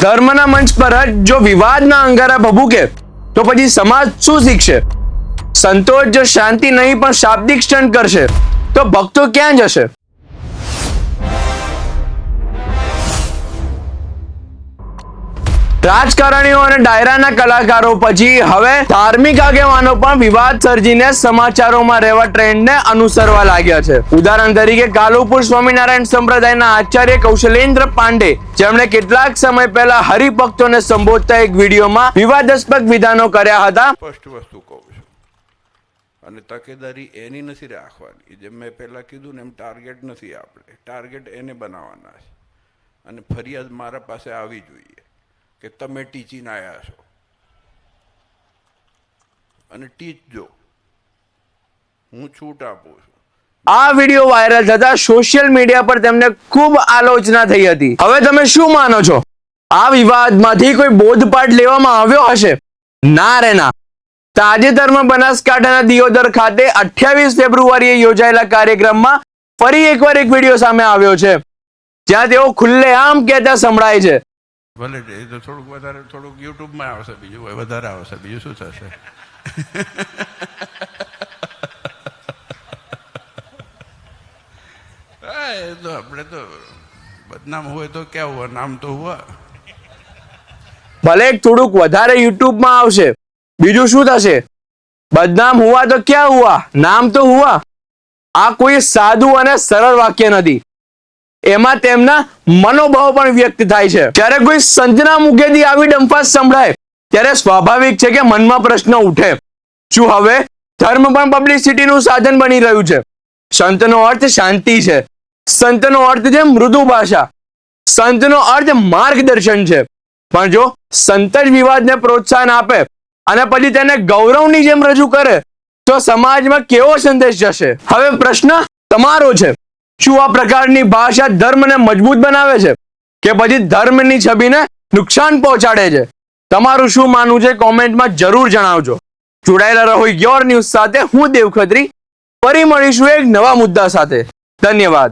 ધર્મના મંચ પર જ જો વિવાદના અંગારા ભભૂકે તો પછી સમાજ શું શીખશે? સંતો જો શાંતિ નહીં પણ શાબ્દિક સ્ટન્ટ કરશે તો ભક્તો ક્યાં જશે? રાજકારણીઓ અને ડાયરાના કલાકારો પછી હવે ધાર્મિક આગેવાનો પણ વિવાદ સર્જીને સમાચારોમાં રહેવા ટ્રેન્ડને અનુસરવા લાગ્યા છે. ઉદાહરણ તરીકે કાલુપુર સ્વામિનારાયણ સંપ્રદાયના આચાર્ય કૌશલેન્દ્ર પાંડે, જેમણે કેટલાક સમય પહેલા હરિભક્તોને સંબોધતા એક વિડીયોમાં વિવાદાસ્પદ વિધાનો કર્યા હતા. સ્પષ્ટ વસ્તુ કહું છું અને તકેદારી એની નથી રાખવાની. જેમ મેં પહેલાં કીધું ને એમ ટાર્ગેટ નથી, આપણે ટાર્ગેટ એને બનાવવાના છે અને ફરિયાદ મારા પાસે આવી જોઈએ કે તમે ટીચીને આવ્યા છો અને ટીચજો, હું છૂટ આપું છું. આ વિડીયો વાયરલ થતા સોશિયલ મીડિયા પર તેમને ખૂબ આલોચના થઈ હતી. હવે તમે શું માનો છો? આ વિવાદમાંથી કોઈ બોધપાઠ લેવામાં આવ્યો હશે? ના રે ના. તાજેતરમાં બનાસકાંઠાના દિયોદર ખાતે 28 ફેબ્રુઆરીએ યોજાયેલા કાર્યક્રમમાં ફરી એકવાર એક વિડીયો સામે આવ્યો છે, જ્યાં તેઓ ખુલ્લેઆમ કહેતા સંભળાય છે. ભલે એ તો થોડુંક યુટ્યુબમાં આવશે, બીજું વધારે આવશે, બીજું શું થશે? હા, એ તો આપણે તો બદનામ હોય તો ક્યાં હુઆ, નામ તો હુઆ. ભલે થોડુંક વધારે યુટ્યુબમાં આવશે, બીજું શું થશે? બદનામ હુઆ તો ક્યાં હુઆ, નામ તો હુઆ. આ કોઈ સાદું અને સરળ વાક્ય નથી, એમાં તેમના મનોભાવ પણ વ્યક્ત થાય છે. જ્યારે કોઈ સંતના મુખેથી આવી ડંફાસ સંભળાય ત્યારે સ્વાભાવિક છે કે મનમાં પ્રશ્ન ઉઠે, શું હવે ધર્મ પણ પબ્લિસિટીનું સાધન બની રહ્યું છે? સંતનો અર્થ શાંતિ છે, સંતનો અર્થ છે મૃદુ ભાષા, સંતનો અર્થ માર્ગદર્શન છે. પણ જો સંત જ વિવાદને પ્રોત્સાહન આપે અને પછી તેને ગૌરવની જેમ રજૂ કરે તો સમાજમાં કેવો સંદેશ જશે? હવે પ્રશ્ન તમારો છે, શું આ પ્રકારની ભાષા ધર્મને મજબૂત બનાવે છે કે પછી ધર્મની છબીને નુકસાન પહોંચાડે છે? તમારું શું માનવું છે કોમેન્ટમાં જરૂર જણાવજો. જોડાયેલા રહો યોર ન્યૂઝ સાથે. હું દેવ ખત્રી. ફરી મળીશું એક નવા મુદ્દા સાથે. ધન્યવાદ.